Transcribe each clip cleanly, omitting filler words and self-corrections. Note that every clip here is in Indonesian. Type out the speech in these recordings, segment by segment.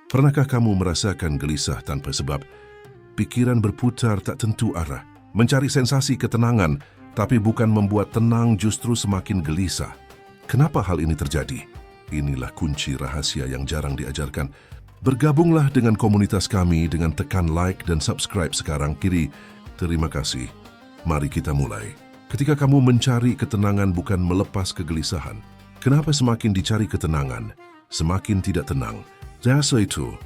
Pernahkah kamu merasakan gelisah tanpa sebab? Pikiran berputar tak tentu arah, mencari sensasi ketenangan, tapi bukan membuat tenang, justru semakin gelisah. Kenapa hal ini terjadi? Inilah kunci rahasia yang jarang diajarkan. Bergabunglah dengan komunitas kami dengan tekan like dan subscribe sekarang kiri. Terima kasih. Mari kita mulai. Ketika kamu mencari ketenangan bukan melepas kegelisahan, kenapa semakin dicari ketenangan, semakin tidak tenang? Rasa itu,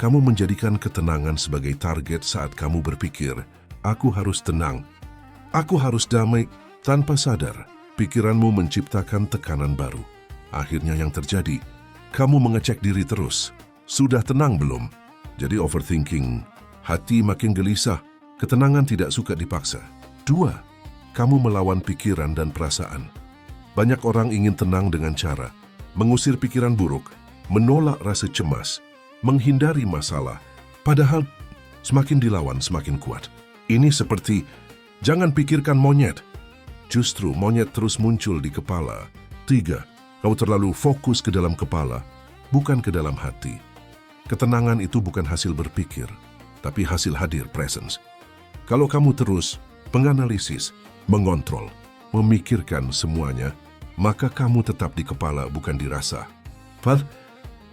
kamu menjadikan ketenangan sebagai target saat kamu berpikir, aku harus tenang, aku harus damai. Tanpa sadar, pikiranmu menciptakan tekanan baru. Akhirnya yang terjadi, kamu mengecek diri terus. Sudah tenang belum? Jadi overthinking, hati makin gelisah, ketenangan tidak suka dipaksa. 2. Kamu melawan pikiran dan perasaan. Banyak orang ingin tenang dengan cara mengusir pikiran buruk, menolak rasa cemas, menghindari masalah. Padahal semakin dilawan semakin kuat. Ini seperti, jangan pikirkan monyet. Justru monyet terus muncul di kepala. 3. Kau terlalu fokus ke dalam kepala, bukan ke dalam hati. Ketenangan itu bukan hasil berpikir, tapi hasil hadir presence. Kalau kamu terus menganalisis, mengontrol, memikirkan semuanya, maka kamu tetap di kepala bukan dirasa.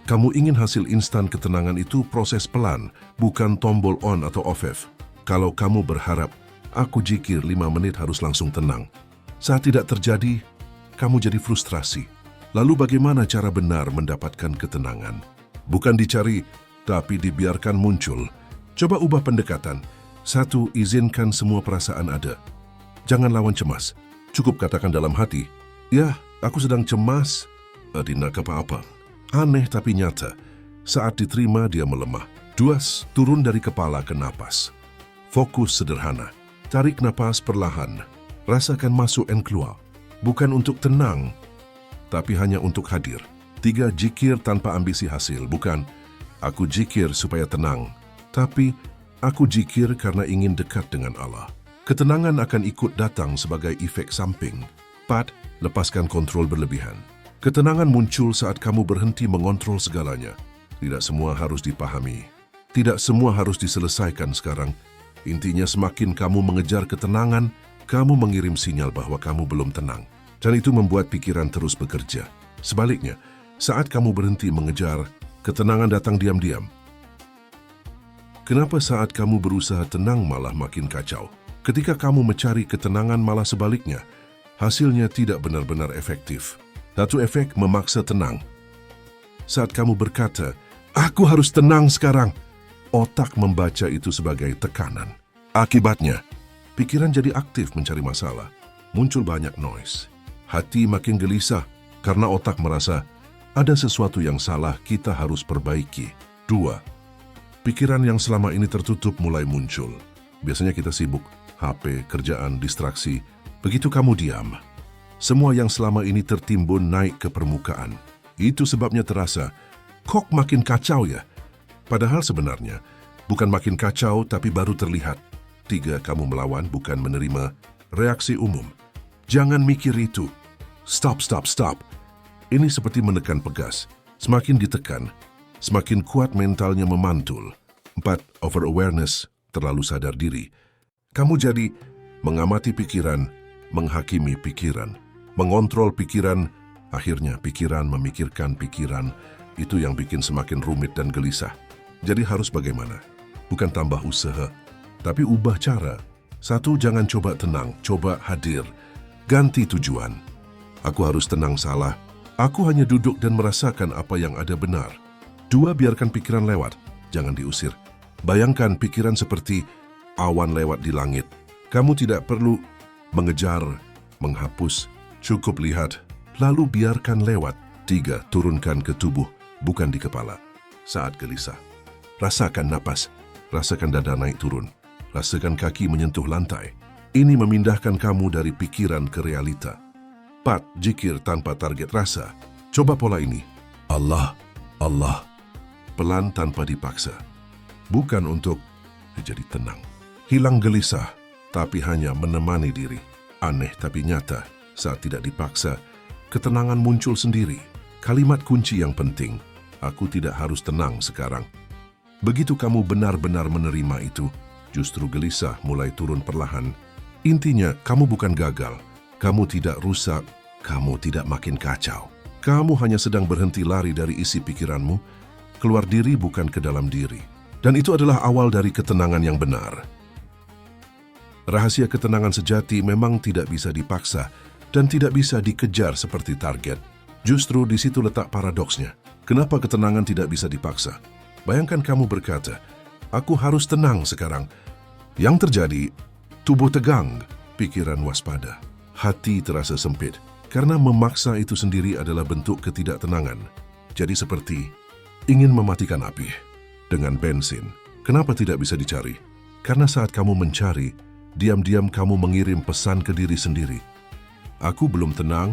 Kamu ingin hasil instan. Ketenangan itu proses pelan, bukan tombol on atau off. Kalau kamu berharap, aku zikir 5 menit harus langsung tenang. Saat tidak terjadi, kamu jadi frustrasi. Lalu bagaimana cara benar mendapatkan ketenangan? Bukan dicari, tapi dibiarkan muncul. Coba ubah pendekatan. 1. Izinkan semua perasaan ada. Jangan lawan cemas. Cukup katakan dalam hati, ya, aku sedang cemas. Tidak apa-apa. Aneh tapi nyata. Saat diterima dia melemah. 2. Turun dari kepala ke napas. Fokus sederhana. Tarik napas perlahan. Rasakan masuk dan keluar. Bukan untuk tenang, tapi hanya untuk hadir. 3. Zikir tanpa ambisi hasil. Bukan, aku zikir supaya tenang, tapi aku zikir karena ingin dekat dengan Allah. Ketenangan akan ikut datang sebagai efek samping. 4. Lepaskan kontrol berlebihan. Ketenangan muncul saat kamu berhenti mengontrol segalanya. Tidak semua harus dipahami. Tidak semua harus diselesaikan sekarang. Intinya semakin kamu mengejar ketenangan, kamu mengirim sinyal bahwa kamu belum tenang. Dan itu membuat pikiran terus bekerja. Sebaliknya, saat kamu berhenti mengejar, ketenangan datang diam-diam. Kenapa saat kamu berusaha tenang malah makin kacau? Ketika kamu mencari ketenangan malah sebaliknya, hasilnya tidak benar-benar efektif. 1. Efek memaksa tenang. Saat kamu berkata, aku harus tenang sekarang, otak membaca itu sebagai tekanan. Akibatnya, pikiran jadi aktif mencari masalah. Muncul banyak noise. Hati makin gelisah karena otak merasa ada sesuatu yang salah, kita harus perbaiki. 2. Pikiran yang selama ini tertutup mulai muncul. Biasanya kita sibuk, HP, kerjaan, distraksi. Begitu kamu diam, semua yang selama ini tertimbun naik ke permukaan. Itu sebabnya terasa, kok makin kacau ya? Padahal sebenarnya, bukan makin kacau tapi baru terlihat. 3. Kamu melawan bukan menerima reaksi umum. Jangan mikir itu. Stop. Ini seperti menekan pegas. Semakin ditekan, semakin kuat mentalnya memantul. 4. Over awareness, terlalu sadar diri. Kamu jadi mengamati pikiran, menghakimi pikiran, mengontrol pikiran, akhirnya pikiran memikirkan pikiran. Itu yang bikin semakin rumit dan gelisah. Jadi harus bagaimana? Bukan tambah usaha, tapi ubah cara. 1. Jangan coba tenang, coba hadir. Ganti tujuan. Aku harus tenang salah. Aku hanya duduk dan merasakan apa yang ada benar. 2. Biarkan pikiran lewat, jangan diusir. Bayangkan pikiran seperti awan lewat di langit. Kamu tidak perlu mengejar, menghapus. Cukup lihat, lalu biarkan lewat. 3. Turunkan ke tubuh, bukan di kepala. Saat gelisah, rasakan napas, rasakan dada naik turun, rasakan kaki menyentuh lantai. Ini memindahkan kamu dari pikiran ke realita. 4. Zikir tanpa target rasa. Coba pola ini. Allah, Allah. Pelan tanpa dipaksa. Bukan untuk jadi tenang. Hilang gelisah, tapi hanya menemani diri. Aneh tapi nyata. Saat tidak dipaksa, ketenangan muncul sendiri. Kalimat kunci yang penting, Aku tidak harus tenang sekarang. Begitu kamu benar-benar menerima itu, justru gelisah mulai turun perlahan. Intinya, kamu bukan gagal. Kamu tidak rusak. Kamu tidak makin kacau. Kamu hanya sedang berhenti lari dari isi pikiranmu, keluar diri bukan ke dalam diri. Dan itu adalah awal dari ketenangan yang benar. Rahasia ketenangan sejati memang tidak bisa dipaksa dan tidak bisa dikejar seperti target. Justru di situ letak paradoksnya. Kenapa ketenangan tidak bisa dipaksa? Bayangkan kamu berkata, "Aku harus tenang sekarang." Yang terjadi, tubuh tegang, pikiran waspada, hati terasa sempit. Karena memaksa itu sendiri adalah bentuk ketidaktenangan. Jadi seperti ingin mematikan api dengan bensin. Kenapa tidak bisa dicari? Karena saat kamu mencari, diam-diam kamu mengirim pesan ke diri sendiri. Aku belum tenang,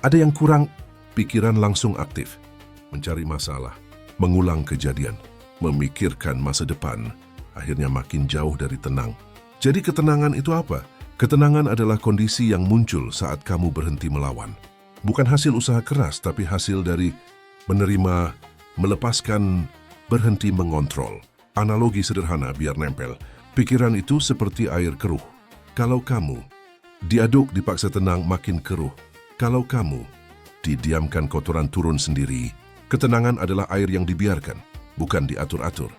ada yang kurang, pikiran langsung aktif. Mencari masalah, mengulang kejadian, memikirkan masa depan, akhirnya makin jauh dari tenang. Jadi ketenangan itu apa? Ketenangan adalah kondisi yang muncul saat kamu berhenti melawan. Bukan hasil usaha keras, tapi hasil dari menerima, melepaskan, berhenti mengontrol. Analogi sederhana biar nempel. Pikiran itu seperti air keruh. Kalau kamu diaduk dipaksa tenang makin keruh. Kalau kamu didiamkan kotoran turun sendiri. Ketenangan adalah air yang dibiarkan, bukan diatur-atur.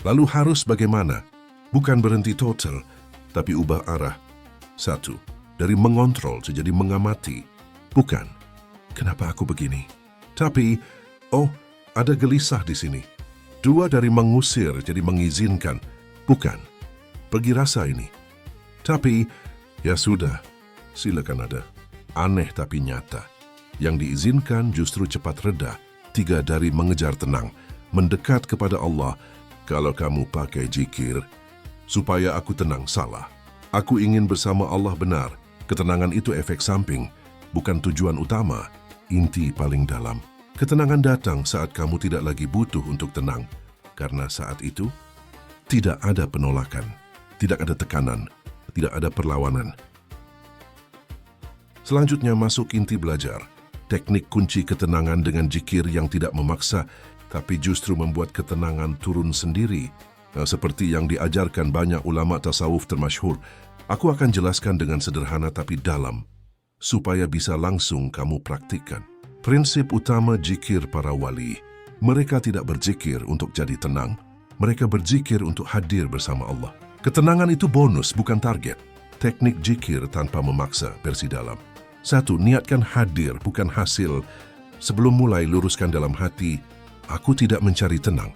Lalu harus bagaimana? Bukan berhenti total, tapi ubah arah. 1. Dari mengontrol jadi mengamati. Bukan, kenapa aku begini? Tapi, oh, ada gelisah di sini. 2. Dari mengusir jadi mengizinkan. Bukan, pergi rasa ini. Tapi, ya sudah, silakan ada. Aneh tapi nyata. Yang diizinkan justru cepat reda. 3. Dari mengejar tenang, mendekat kepada Allah. Kalau kamu pakai zikir, supaya aku tenang, salah. Aku ingin bersama Allah benar. Ketenangan itu efek samping, bukan tujuan utama, inti paling dalam. Ketenangan datang saat kamu tidak lagi butuh untuk tenang, karena saat itu tidak ada penolakan, tidak ada tekanan, tidak ada perlawanan. Selanjutnya masuk inti belajar. Teknik kunci ketenangan dengan zikir yang tidak memaksa, tapi justru membuat ketenangan turun sendiri. Seperti yang diajarkan banyak ulama tasawuf termasyhur, aku akan jelaskan dengan sederhana tapi dalam, supaya bisa langsung kamu praktikkan. Prinsip utama zikir para wali, mereka tidak berzikir untuk jadi tenang, mereka berzikir untuk hadir bersama Allah. Ketenangan itu bonus, bukan target. Teknik zikir tanpa memaksa, versi dalam. 1. Niatkan hadir, bukan hasil. Sebelum mulai, luruskan dalam hati, aku tidak mencari tenang.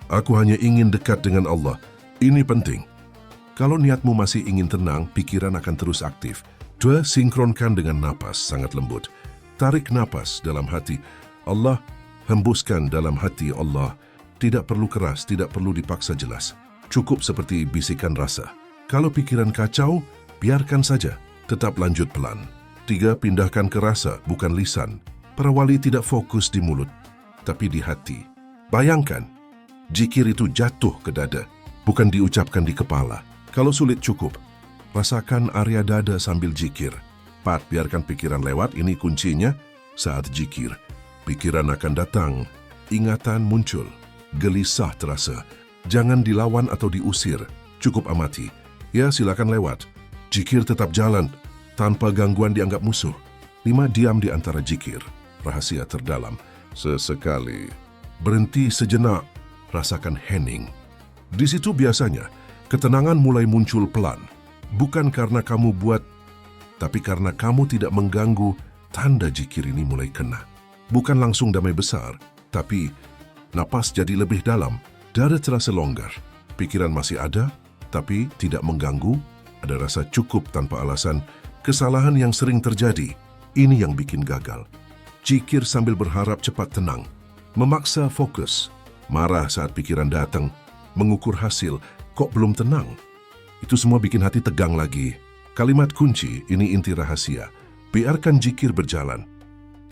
Aku hanya ingin dekat dengan Allah. Ini penting. Kalau niatmu masih ingin tenang, pikiran akan terus aktif. 2. Sinkronkan dengan napas, sangat lembut. Tarik napas dalam hati. Allah, hembuskan dalam hati Allah. Tidak perlu keras, tidak perlu dipaksa jelas. Cukup seperti bisikan rasa. Kalau pikiran kacau, biarkan saja. Tetap lanjut pelan. 3. Pindahkan ke rasa, bukan lisan. Para wali tidak fokus di mulut, tapi di hati. Bayangkan, zikir itu jatuh ke dada, bukan diucapkan di kepala. Kalau sulit cukup, rasakan area dada sambil zikir. 4. Biarkan pikiran lewat, ini kuncinya. Saat zikir, pikiran akan datang, ingatan muncul, gelisah terasa. Jangan dilawan atau diusir, cukup amati. Ya, silakan lewat. Zikir tetap jalan, tanpa gangguan dianggap musuh. 5. Diam di antara zikir, rahasia terdalam. Sesekali, berhenti sejenak, rasakan hening. Di situ biasanya, ketenangan mulai muncul pelan. Bukan karena kamu buat, tapi karena kamu tidak mengganggu, tanda zikir ini mulai kena. Bukan langsung damai besar, tapi napas jadi lebih dalam, dada terasa longgar, pikiran masih ada, tapi tidak mengganggu, ada rasa cukup tanpa alasan. Kesalahan yang sering terjadi, ini yang bikin gagal. Zikir sambil berharap cepat tenang, memaksa fokus, marah saat pikiran datang, mengukur hasil, kok belum tenang. Itu semua bikin hati tegang lagi. Kalimat kunci, ini inti rahasia. Biarkan zikir berjalan.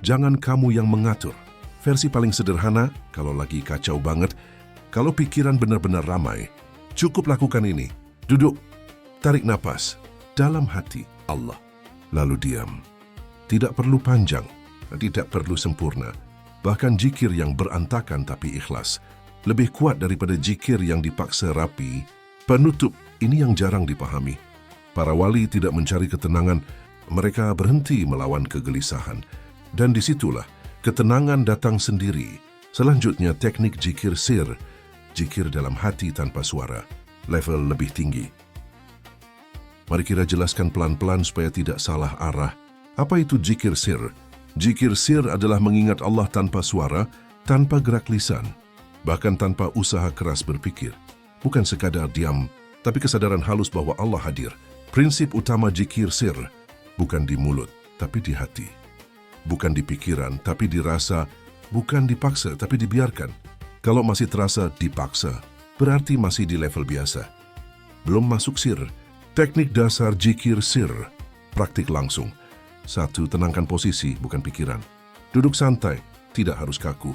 Jangan kamu yang mengatur. Versi paling sederhana, kalau lagi kacau banget, kalau pikiran benar-benar ramai, cukup lakukan ini. Duduk, tarik napas, dalam hati Allah. Lalu diam. Tidak perlu panjang, tidak perlu sempurna. Bahkan jikir yang berantakan tapi ikhlas lebih kuat daripada jikir yang dipaksa rapi. Penutup ini yang jarang dipahami. Para wali tidak mencari ketenangan, mereka berhenti melawan kegelisahan. Dan disitulah ketenangan datang sendiri. Selanjutnya teknik jikir sir, jikir dalam hati tanpa suara, level lebih tinggi. Mari kita jelaskan pelan-pelan supaya tidak salah arah. Apa itu jikir sir? Jikir sir adalah mengingat Allah tanpa suara, tanpa gerak lisan, bahkan tanpa usaha keras berpikir. Bukan sekadar diam, tapi kesadaran halus bahwa Allah hadir. Prinsip utama jikir sir, bukan di mulut, tapi di hati. Bukan di pikiran, tapi dirasa, bukan dipaksa, tapi dibiarkan. Kalau masih terasa dipaksa, berarti masih di level biasa. Belum masuk sir. Teknik dasar jikir sir, praktik langsung. 1. Tenangkan posisi, bukan pikiran. Duduk santai, tidak harus kaku.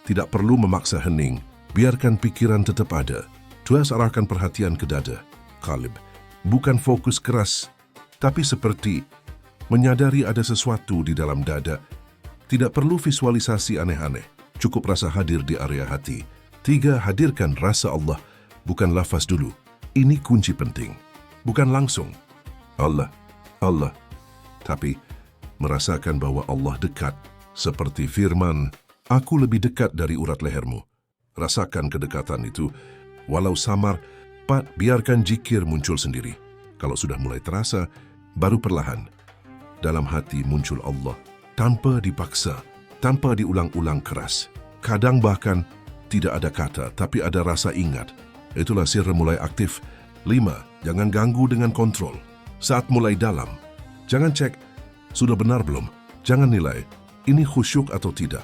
Tidak perlu memaksa hening, biarkan pikiran tetap ada. 2. Arahkan perhatian ke dada, qalb. Bukan fokus keras, tapi seperti menyadari ada sesuatu di dalam dada. Tidak perlu visualisasi aneh-aneh, cukup rasa hadir di area hati. 3. Hadirkan rasa Allah, bukan lafaz dulu. Ini kunci penting. Bukan langsung, Allah, Allah. Tapi merasakan bahwa Allah dekat, seperti firman, aku lebih dekat dari urat lehermu. Rasakan kedekatan itu, walau samar, biarkan jikir muncul sendiri. Kalau sudah mulai terasa, baru perlahan. Dalam hati muncul Allah, tanpa dipaksa, tanpa diulang-ulang keras. Kadang bahkan tidak ada kata, tapi ada rasa ingat. Itulah sir mulai aktif. 5. Jangan ganggu dengan kontrol. Saat mulai dalam, jangan cek, sudah benar belum? Jangan nilai, ini khusyuk atau tidak.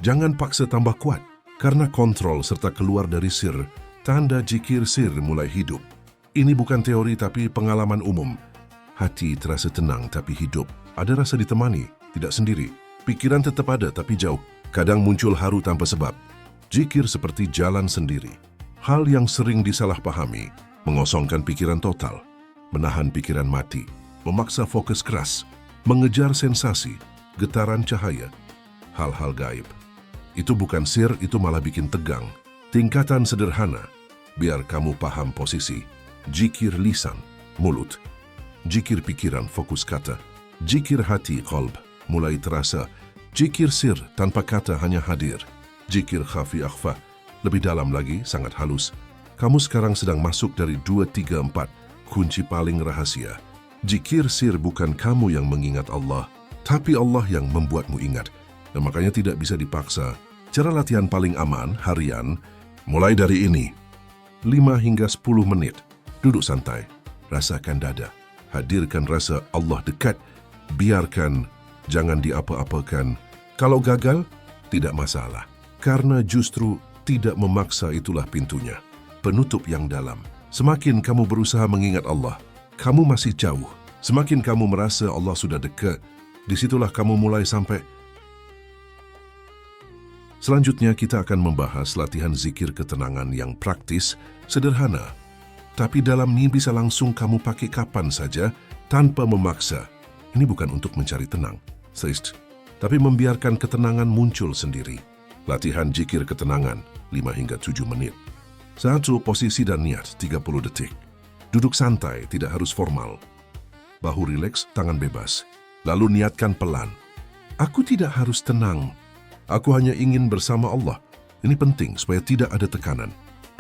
Jangan paksa tambah kuat, karena kontrol serta keluar dari sir, tanda jikir sir mulai hidup. Ini bukan teori tapi pengalaman umum. Hati terasa tenang tapi hidup. Ada rasa ditemani, tidak sendiri. Pikiran tetap ada tapi jauh. Kadang muncul haru tanpa sebab. Jikir seperti jalan sendiri. Hal yang sering disalahpahami, mengosongkan pikiran total, menahan pikiran mati, memaksa fokus keras, mengejar sensasi, getaran cahaya, hal-hal gaib. Itu bukan sir, itu malah bikin tegang. Tingkatan sederhana, biar kamu paham posisi. Jikir lisan, mulut. Jikir pikiran, fokus kata. Jikir hati, qalb, mulai terasa. Jikir sir, tanpa kata hanya hadir. Jikir khafi akhfa, lebih dalam lagi, sangat halus. Kamu sekarang sedang masuk dari 2, 3, 4, kunci paling rahasia. Jikir sir bukan kamu yang mengingat Allah, tapi Allah yang membuatmu ingat. Dan makanya tidak bisa dipaksa. Cara latihan paling aman, harian, mulai dari ini. 5 hingga 10 menit. Duduk santai, rasakan dada. Hadirkan rasa Allah dekat. Biarkan, jangan diapa-apakan. Kalau gagal, tidak masalah. Karena justru tidak memaksa itulah pintunya. Penutup yang dalam. Semakin kamu berusaha mengingat Allah, kamu masih jauh. Semakin kamu merasa Allah sudah dekat, disitulah kamu mulai sampai. Selanjutnya kita akan membahas latihan zikir ketenangan yang praktis, sederhana. Tapi dalamnya bisa langsung kamu pakai kapan saja, tanpa memaksa. Ini bukan untuk mencari tenang, tapi membiarkan ketenangan muncul sendiri. Latihan zikir ketenangan, 5 hingga 7 menit. 1. Posisi dan niat, 30 detik. Duduk santai, tidak harus formal. Bahu rileks, tangan bebas. Lalu niatkan pelan. Aku tidak harus tenang. Aku hanya ingin bersama Allah. Ini penting supaya tidak ada tekanan.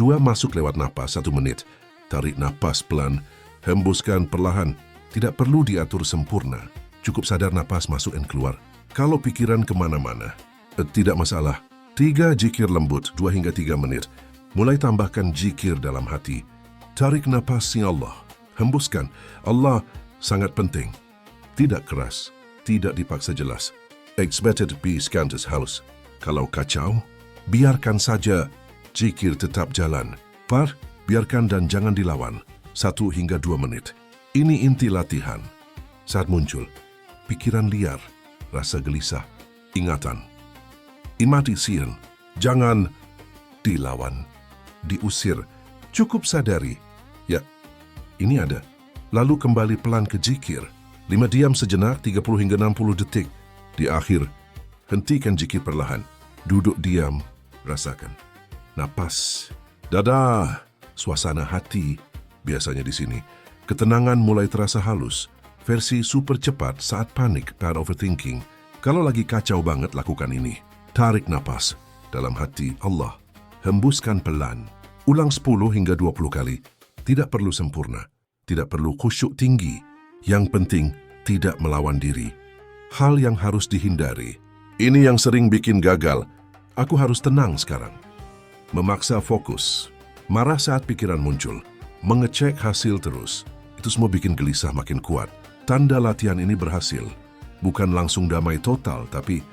2. Masuk lewat napas, 1 menit. Tarik napas pelan, hembuskan perlahan. Tidak perlu diatur sempurna. Cukup sadar napas masuk dan keluar. Kalau pikiran kemana-mana, tidak masalah. 3. Jikir lembut, 2 hingga 3 menit. Mulai tambahkan jikir dalam hati. Tarik napas ya Allah. Hembuskan. Allah sangat penting. Tidak keras. Tidak dipaksa jelas. Expected peace Countess House. Kalau kacau, biarkan saja. Jikir tetap jalan. Biarkan dan jangan dilawan. 1 hingga 2 menit. Ini inti latihan. Saat muncul, pikiran liar, rasa gelisah, ingatan. Imati sian. Jangan dilawan. Diusir, cukup sadari, ya, ini ada. Lalu kembali pelan ke jikir. 5 diam sejenak, 30 hingga 60 detik. Di akhir, hentikan jikir perlahan. Duduk diam, rasakan. Napas, dada, suasana hati. Biasanya di sini, ketenangan mulai terasa halus. Versi super cepat saat panik, bad overthinking. Kalau lagi kacau banget, lakukan ini. Tarik napas dalam hati Allah. Hembuskan pelan. Ulang 10 hingga 20 kali. Tidak perlu sempurna. Tidak perlu khusyuk tinggi. Yang penting, tidak melawan diri. Hal yang harus dihindari. Ini yang sering bikin gagal. Aku harus tenang sekarang. Memaksa fokus. Marah saat pikiran muncul. Mengecek hasil terus. Itu semua bikin gelisah makin kuat. Tanda latihan ini berhasil. Bukan langsung damai total, tapi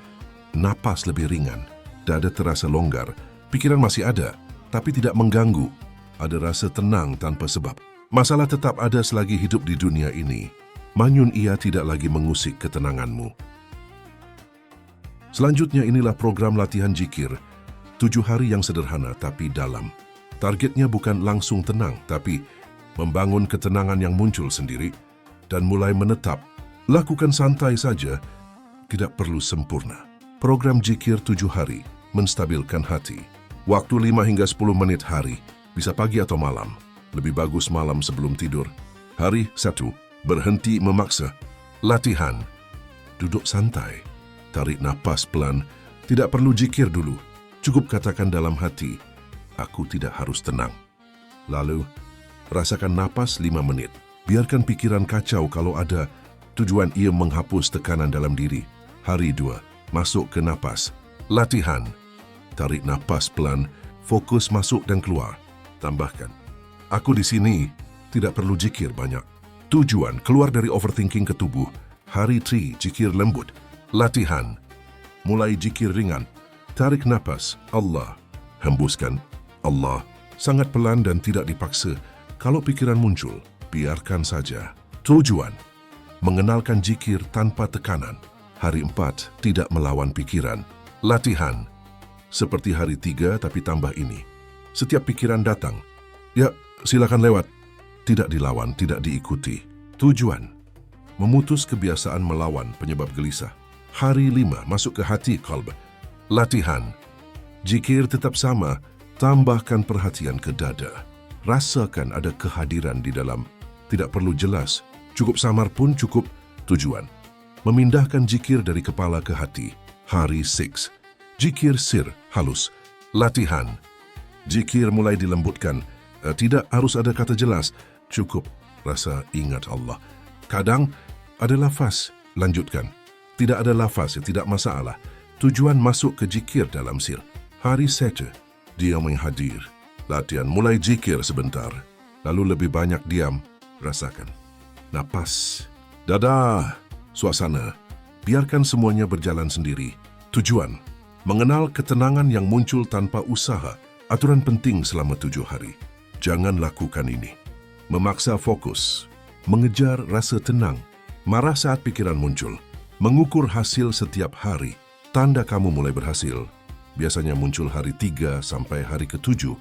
napas lebih ringan. Dada terasa longgar. Pikiran masih ada, tapi tidak mengganggu. Ada rasa tenang tanpa sebab. Masalah tetap ada selagi hidup di dunia ini. Manyun ia tidak lagi mengusik ketenanganmu. Selanjutnya inilah program latihan zikir. 7 hari yang sederhana tapi dalam. Targetnya bukan langsung tenang, tapi membangun ketenangan yang muncul sendiri dan mulai menetap. Lakukan santai saja, tidak perlu sempurna. Program zikir 7 hari, menstabilkan hati. Waktu 5 hingga 10 menit hari, bisa pagi atau malam. Lebih bagus malam sebelum tidur. Hari 1, berhenti memaksa. Latihan, duduk santai. Tarik napas pelan, tidak perlu zikir dulu. Cukup katakan dalam hati, aku tidak harus tenang. Lalu, rasakan napas 5 menit. Biarkan pikiran kacau kalau ada. Tujuan ia menghapus tekanan dalam diri. Hari 2, masuk ke napas. Latihan, tarik napas pelan, fokus masuk dan keluar. Tambahkan, aku di sini, tidak perlu zikir banyak. Tujuan, keluar dari overthinking ke tubuh. Hari 3, zikir lembut. Latihan, mulai zikir ringan. Tarik napas, Allah. Hembuskan, Allah. Sangat pelan dan tidak dipaksa. Kalau pikiran muncul, biarkan saja. Tujuan, mengenalkan zikir tanpa tekanan. Hari 4, tidak melawan pikiran. Latihan, seperti hari 3 tapi tambah ini. Setiap pikiran datang, ya silakan lewat. Tidak dilawan, tidak diikuti. Tujuan, memutus kebiasaan melawan penyebab gelisah. Hari 5, masuk ke hati qalb. Latihan, zikir tetap sama, tambahkan perhatian ke dada. Rasakan ada kehadiran di dalam. Tidak perlu jelas, cukup samar pun cukup. Tujuan, memindahkan zikir dari kepala ke hati. Hari 6, zikir sir, halus. Latihan, zikir mulai dilembutkan. Tidak harus ada kata jelas, cukup rasa ingat Allah. Kadang ada lafaz, lanjutkan. Tidak ada lafaz, tidak masalah. Tujuan masuk ke zikir dalam sir. Hari 7, diam yang hadir. Latihan mulai zikir sebentar, lalu lebih banyak diam. Rasakan napas, dada, suasana. Biarkan semuanya berjalan sendiri. Tujuan, mengenal ketenangan yang muncul tanpa usaha. Aturan penting selama 7 hari. Jangan lakukan ini. Memaksa fokus, mengejar rasa tenang, marah saat pikiran muncul, mengukur hasil setiap hari. Tanda kamu mulai berhasil. Biasanya muncul hari 3 sampai hari ke-7.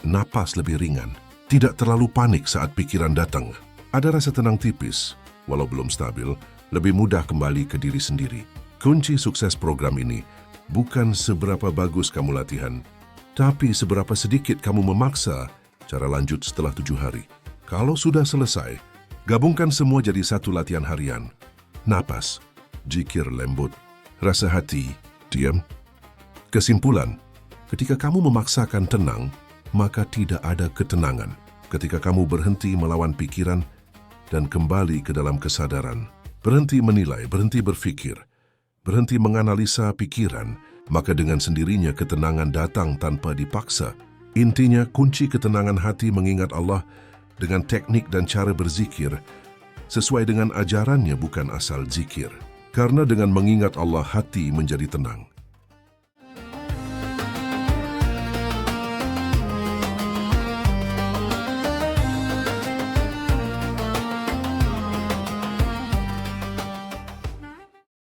Napas lebih ringan. Tidak terlalu panik saat pikiran datang. Ada rasa tenang tipis, walau belum stabil, lebih mudah kembali ke diri sendiri. Kunci sukses program ini bukan seberapa bagus kamu latihan, tapi seberapa sedikit kamu memaksa cara lanjut setelah 7 hari. Kalau sudah selesai, gabungkan semua jadi satu latihan harian. Napas, zikir lembut, rasa hati, diam. Kesimpulan, ketika kamu memaksakan tenang, maka tidak ada ketenangan. Ketika kamu berhenti melawan pikiran dan kembali ke dalam kesadaran, berhenti menilai, berhenti berfikir, berhenti menganalisa pikiran, maka dengan sendirinya ketenangan datang tanpa dipaksa. Intinya, kunci ketenangan hati mengingat Allah dengan teknik dan cara berzikir sesuai dengan ajarannya, bukan asal zikir. Karena dengan mengingat Allah, hati menjadi tenang.